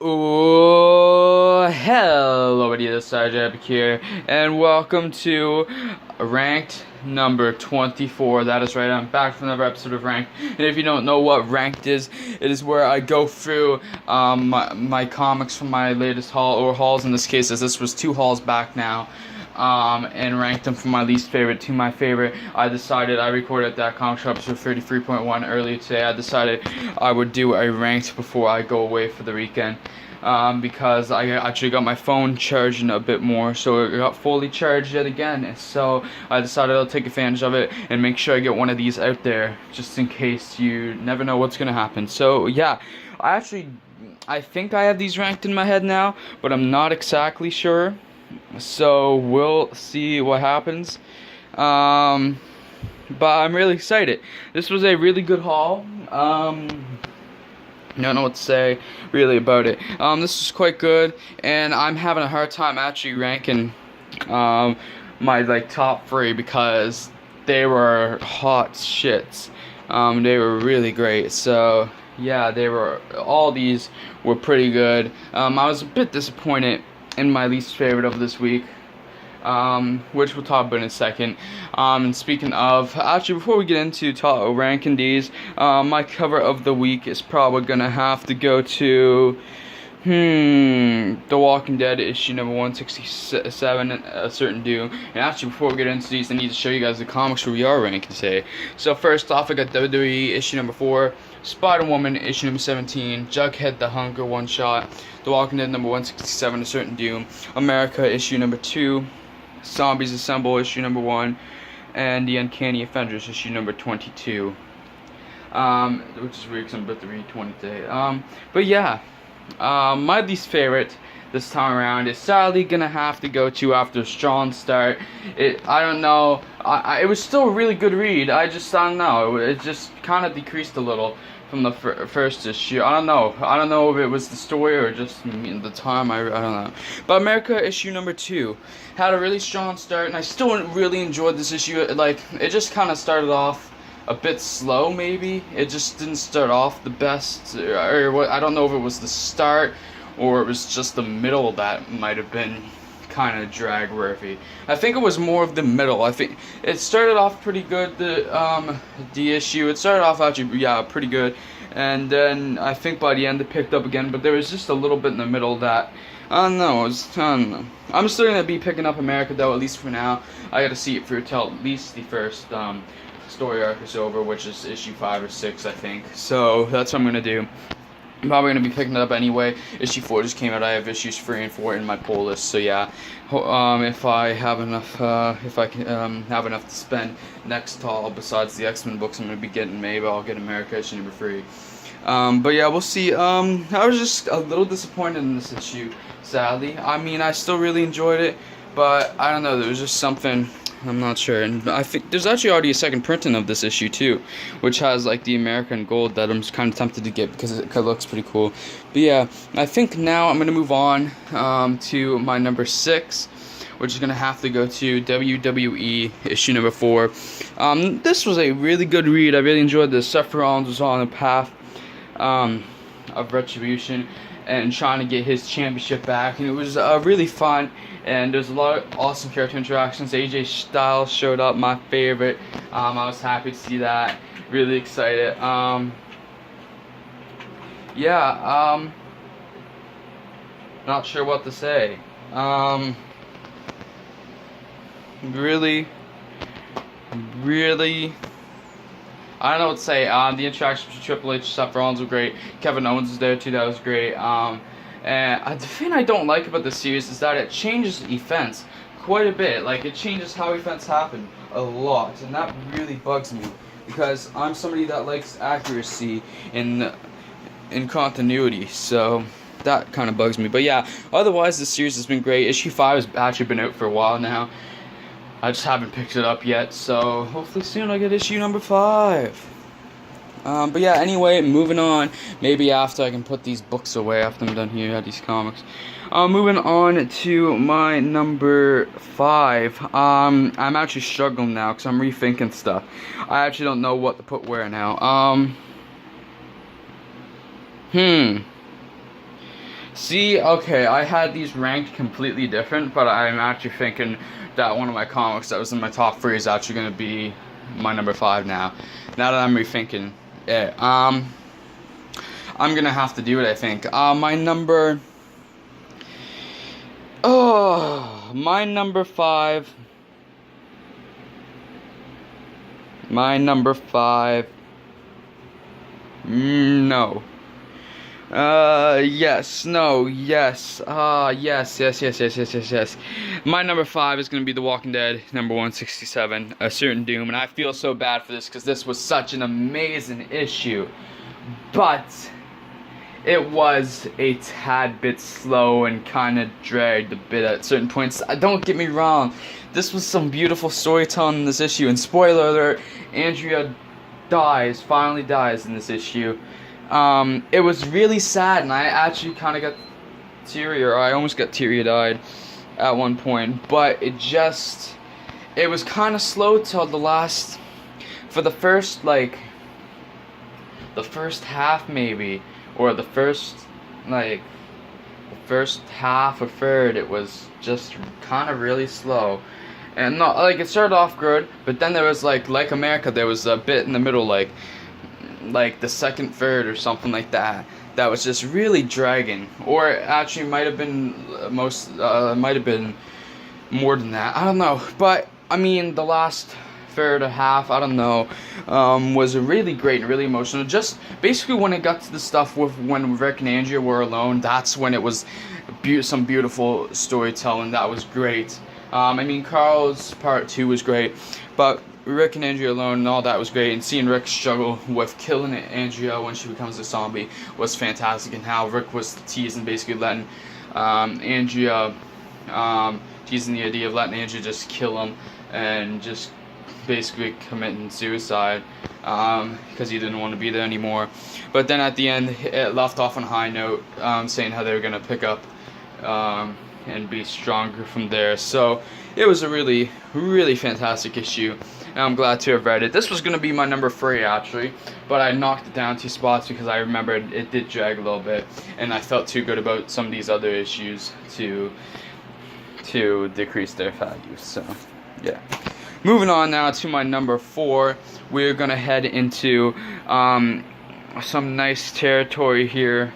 Oh, hello, buddy. This is Sergeant Epic here, and welcome to Ranked number 24. That is right, I'm back for another episode of Ranked. And if you don't know what Ranked is, it is where I go through my comics from my latest haul, or hauls in this case, as this was 2 hauls back now. And ranked them from my least favorite to my favorite. I recorded that comic shop episode 33.1 earlier today. I decided I would do a ranked before I go away for the weekend. Because I actually got my phone charging a bit more, so it got fully charged yet again. So I decided I'll take advantage of it and make sure I get one of these out there, just in case. You never know what's gonna happen. So yeah, I think I have these ranked in my head now, but I'm not exactly sure. So we'll see what happens. But I'm really excited. This was a really good haul. I don't know what to say really about it. This is quite good, and I'm having a hard time actually ranking my top 3 because they were hot shits. They were really great. So yeah, all these were pretty good. I was a bit disappointed in my least favorite of this week, which we'll talk about in a second. And speaking of, actually, before we get into ranking these, my cover of the week is probably gonna have to go to The Walking Dead issue number 167, A Certain Doom. And actually, before we get into these, I need to show you guys the comics where we are ranking today. So first off, I got WWE issue number 4, Spider-Woman issue number 17, Jughead the Hunger one-shot, The Walking Dead number 167, A Certain Doom, America issue number 2, Zombies Assemble issue number 1, and The Uncanny Avengers issue number 22. Which is weird because I'm about to read 20 today. But yeah, my least favorite this time around is sadly gonna have to go to, after a strong start. I don't know. It was still a really good read. I don't know. It just kind of decreased a little from the first issue. I don't know if it was the story or just the time. I don't know. But America issue number 2 had a really strong start, and I still really enjoyed this issue. It just kind of started off a bit slow, maybe. It just didn't start off the best, or what. I don't know if it was the start or it was just the middle that might have been kind of drag-worthy. I think it was more of the middle. I think it started off pretty good. The issue, it started off actually, yeah, pretty good, and then I think by the end it picked up again. But there was just a little bit in the middle that I don't know. I'm still gonna be picking up America though, at least for now. I gotta see it through till at least the first story arc is over, which is issue 5 or 6, I think. So that's what I'm gonna do. I'm probably going to be picking it up anyway. Issue 4 just came out. I have issues 3 and 4 in my pull list. So yeah, if I have enough, if I can have enough to spend next haul besides the X-Men books I'm going to be getting, maybe I'll get America issue number 3. But yeah, we'll see. I was just a little disappointed in this issue, sadly. I mean, I still really enjoyed it, but I don't know. There was just something. I'm not sure, and I think there's actually already a second printing of this issue too, which has the American gold that I'm just kind of tempted to get because it looks pretty cool. But yeah, I think now I'm gonna move on to my number 6, which is gonna have to go to WWE issue number 4. This was a really good read. I really enjoyed this. Seth Rollins was on a path of retribution and trying to get his championship back, and it was really fun, and there's a lot of awesome character interactions. AJ Styles showed up, my favorite. I was happy to see that, really excited. Yeah, not sure what to say. Really I don't know what to say. The interactions with Triple H, Seth Rollins were great. Kevin Owens was there too. That was great. And the thing I don't like about this series is that it changes events quite a bit. It changes how events happen a lot, and that really bugs me because I'm somebody that likes accuracy in continuity. So that kind of bugs me. But yeah, otherwise this series has been great. Issue 5 has actually been out for a while now. I just haven't picked it up yet, so hopefully soon I'll get issue number 5. But yeah, anyway, moving on. Maybe after I can put these books away after I'm done here at these comics. Moving on to my number 5. I'm actually struggling now because I'm rethinking stuff. I actually don't know what to put where now. See, okay, I had these ranked completely different, but I'm actually thinking that one of my comics that was in my top 3 is actually going to be my number 5 now. Now that I'm rethinking it. I'm going to have to do it, I think. My number... Oh, my number 5... My number 5... No. Yes, no, yes, yes. My number 5 is gonna be The Walking Dead, number 167, A Certain Doom, and I feel so bad for this because this was such an amazing issue, but it was a tad bit slow and kind of dragged a bit at certain points. Don't get me wrong, this was some beautiful storytelling in this issue, and spoiler alert, Andrea finally dies in this issue. It was really sad, and I actually kind of got I almost got teary-eyed at one point, but it was kind of slow till for the first half maybe, or the first half or third, it was just kind of really slow. And not, like, it started off good, but then there was like America, there was a bit in the middle, like the second third or something like that was just really dragging, or actually might have been might have been more than that, I don't know, but I mean the last third or half, I don't know, was really great and really emotional. Just basically when it got to the stuff with when Rick and Andrea were alone, that's when it was some beautiful storytelling that was great. I mean, Carl's part 2 was great, but Rick and Andrea alone and all that was great, and seeing Rick struggle with killing Andrea when she becomes a zombie was fantastic, and how Rick was teasing, basically letting Andrea, teasing the idea of letting Andrea just kill him and just basically committing suicide because he didn't want to be there anymore. But then at the end, it left off on a high note, saying how they were going to pick up and be stronger from there. So it was a really, really fantastic issue, and I'm glad to have read it. This was going to be my number 3 actually, but I knocked it down 2 spots because I remembered it did drag a little bit, and I felt too good about some of these other issues to decrease their value. So yeah. Moving on now to my number 4, we're going to head into some nice territory here.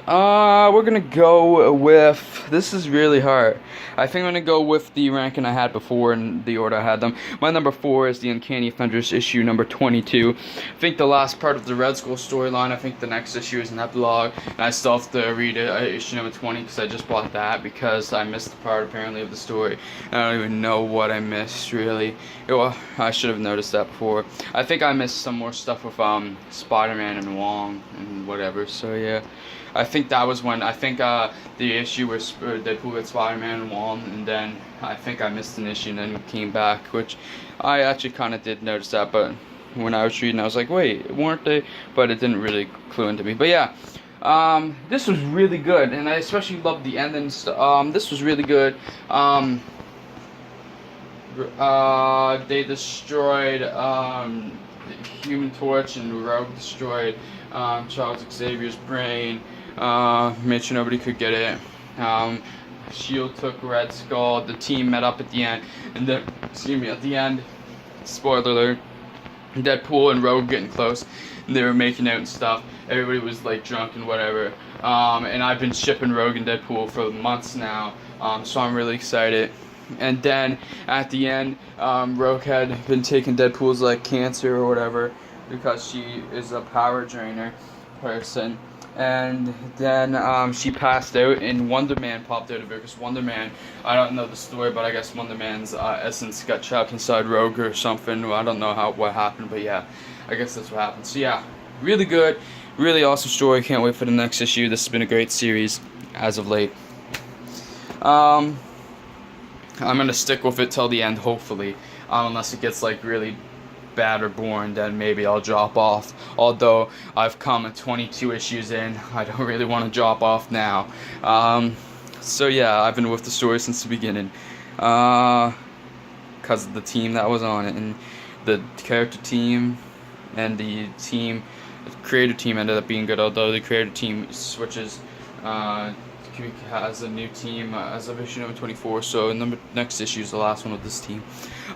We're gonna go with, this is really hard. I think I'm gonna go with the ranking I had before in the order I had them. My number 4 is the Uncanny Avengers issue number 22. I think the last part of the Red Skull storyline, I think the next issue is an epilogue, and I still have to read it, issue number 20, because I just bought that because I missed the part apparently of the story. I don't even know what I missed really. Well, I should have noticed that before. I think I missed some more stuff with Spider-Man and Wong and whatever, so yeah. I think that was when, the issue where Deadpool with Spider-Man and Wong, and then I think I missed an issue and then came back, which I actually kind of did notice that, but when I was reading I was like, wait, weren't they? But it didn't really clue into me. But yeah, this was really good, and I especially loved the ending. This was really good. They destroyed Human Torch, and Rogue destroyed Charles Xavier's brain. Made sure nobody could get it. Shield took Red Skull. The team met up at the end, and then, at the end, spoiler alert, Deadpool and Rogue getting close, and they were making out and stuff. Everybody was like drunk and whatever. And I've been shipping Rogue and Deadpool for months now, so I'm really excited. And then at the end, Rogue had been taking Deadpool's like cancer or whatever because she is a power drainer person. And then she passed out, and Wonder Man popped out of her, because Wonder Man, I don't know the story, but I guess Wonder Man's essence got trapped inside Rogue or something. I don't know what happened, but yeah, I guess that's what happened. So yeah, really good, really awesome story. Can't wait for the next issue. This has been a great series as of late. I'm gonna stick with it till the end, hopefully, unless it gets like really bad or boring, then maybe I'll drop off. Although I've come 22 issues in, I don't really want to drop off now. So yeah, I've been with the story since the beginning, because of the team that was on it, and the character team, and the team The creator team ended up being good, although the creator team switches. Has a new team as of issue number 24, so next issue is the last one with this team.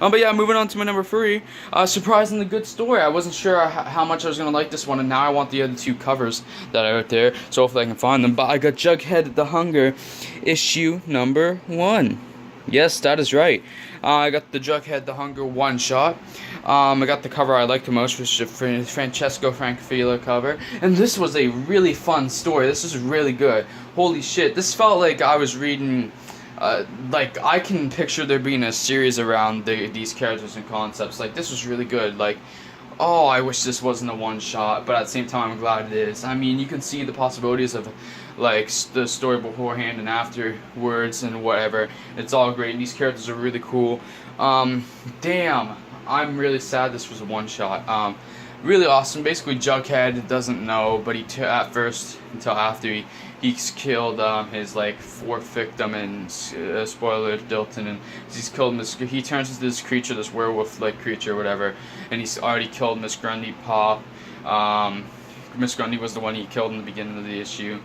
But yeah, moving on to my number 3. Surprisingly good story. I wasn't sure how much I was going to like this one, and now I want the other 2 covers that are out there, so hopefully I can find them. But I got Jughead the Hunger, issue number 1. Yes, that is right. I got the Jughead the Hunger one-shot. I got the cover I liked the most, which is the Francesco Francavilla cover. And this was a really fun story. This is really good. Holy shit. This felt like I was reading... like, I can picture there being a series around these characters and concepts. Like, this was really good. Like, oh, I wish this wasn't a one-shot, but at the same time, I'm glad it is. I mean, you can see the possibilities of, like, the story beforehand and afterwards and whatever. It's all great. These characters are really cool. Damn, I'm really sad this was a one-shot. Really awesome. Basically, Jughead doesn't know, but at first, until after he's killed his like 4th victim, and spoiler alert, Dilton, and he's killed he turns into this creature, this werewolf-like creature, whatever, and he's already killed Miss Grundy, Pop. Miss Grundy was the one he killed in the beginning of the issue.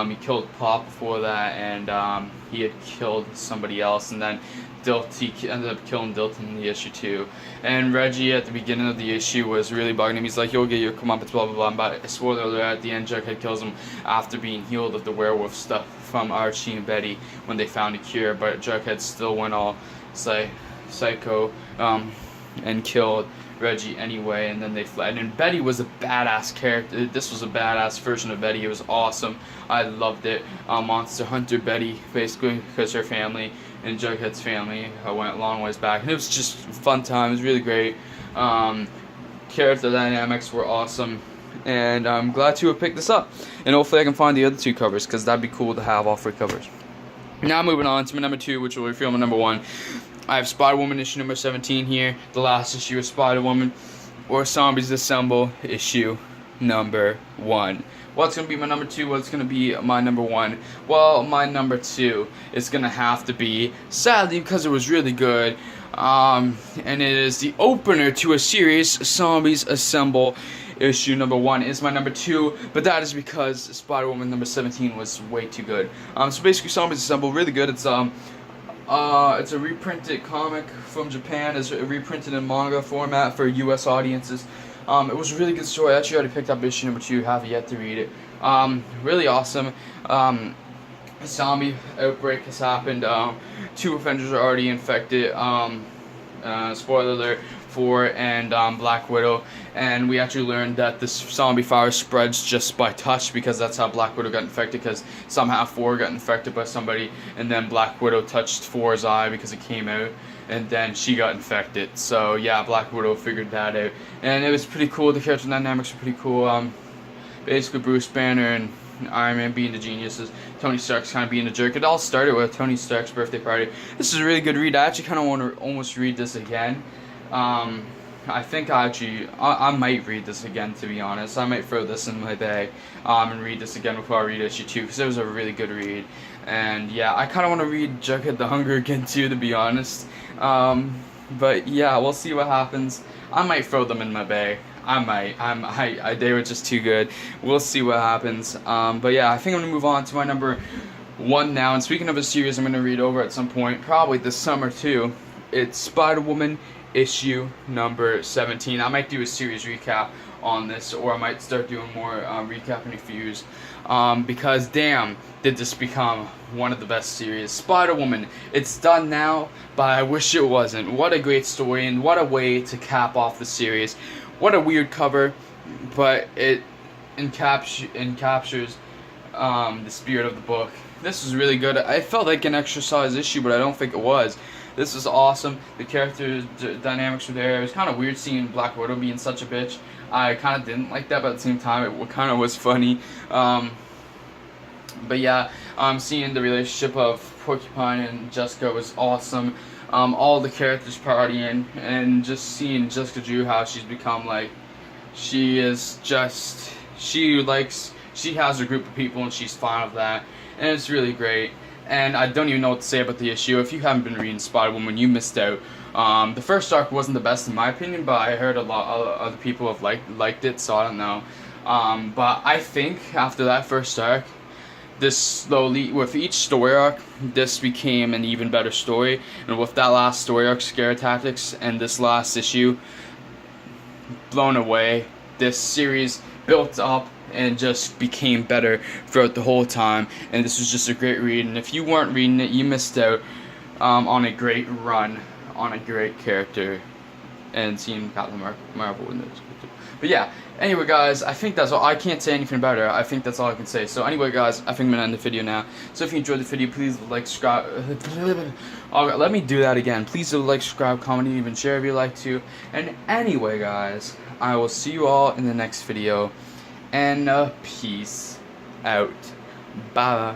He killed Pop before that, and he had killed somebody else, and then he ended up killing Dilton in the issue too. And Reggie at the beginning of the issue was really bugging him. He's like, you'll get your comeuppance, blah blah blah. But spoiler alert, at the end, Jughead kills him after being healed of the werewolf stuff from Archie and Betty when they found a cure. But Jughead still went all psycho and killed Reggie anyway, and then they fled. And Betty was a badass character. This was a badass version of Betty. It was awesome. I loved it. Monster Hunter Betty, basically, because her family and Jughead's family went a long ways back, and it was just a fun time. It was really great. Character dynamics were awesome, and I'm glad to have picked this up. And hopefully I can find the other 2 covers, because that'd be cool to have all 3 covers. Now moving on to my number 2, which will reveal my number 1. I have Spider-Woman issue number 17 here, the last issue of Spider-Woman, or Zombies Assemble issue number 1. What's going to be my number 2? What's going to be my number 1? Well, my number 2 is going to have to be, sadly, because it was really good, and it is the opener to a series, Zombies Assemble issue number 1 is my number 2, but that is because Spider-Woman number 17 was way too good. So basically, Zombies Assemble, really good. It's a reprinted comic from Japan. It's reprinted in manga format for U.S. audiences. It was a really good story. I actually already picked up issue number 2. Have yet to read it. Really awesome. A zombie outbreak has happened. 2 Avengers are already infected. Spoiler alert. 4 and Black Widow, and we actually learned that this zombie virus spreads just by touch, because that's how Black Widow got infected, because somehow 4 got infected by somebody, and then Black Widow touched 4's eye because it came out, and then she got infected. So yeah, Black Widow figured that out, and it was pretty cool. The character dynamics were pretty cool. Basically Bruce Banner and Iron Man being the geniuses, Tony Stark's kind of being a jerk. It all started with Tony Stark's birthday party. This is a really good read. I actually kind of want to almost read this again. I think I might read this again, to be honest. I might throw this in my bag and read this again before I read issue 2, because it was a really good read. And yeah, I kind of want to read Jughead the Hunger again too, to be honest. But yeah, we'll see what happens. I might throw them in my bag. I might. They were just too good. We'll see what happens. But yeah, I think I'm going to move on to my number 1 now. And speaking of a series I'm going to read over at some point, probably this summer too, it's Spider-Woman issue number 17. I might do a series recap on this, or I might start doing more recapping reviews, because damn, did this become one of the best series. Spider-Woman, it's done now, but I wish it wasn't. What a great story, and what a way to cap off the series. What a weird cover, but it captures the spirit of the book. This was really good. I felt like an extra-sized issue, but I don't think it was. This was awesome. The character dynamics were there. It was kind of weird seeing Black Widow being such a bitch. I kind of didn't like that, but at the same time, it kind of was funny. But yeah, seeing the relationship of Porcupine and Jessica was awesome. All the characters partying, and just seeing Jessica Drew, how she's become like, she has her group of people and she's fine with that, and it's really great. And I don't even know what to say about the issue. If you haven't been reading Spider-Woman, you missed out. The first arc wasn't the best in my opinion, but I heard a lot of other people have liked it, so I don't know. But I think after that first arc, this slowly, with each story arc, this became an even better story. And with that last story arc, Scare Tactics, and this last issue, blown away. This series built up and just became better throughout the whole time. And this was just a great read. And if you weren't reading it, you missed out on a great run, on a great character, and seeing Captain Marvel in this. But yeah, anyway guys, I think that's all. I can't say anything about her. I think that's all I can say. So anyway guys, I think I'm gonna end the video now. So if you enjoyed the video, please like, subscribe. Let me do that again. Please do like, subscribe, comment, and even share if you like to. And anyway guys, I will see you all in the next video. And peace out. Bye.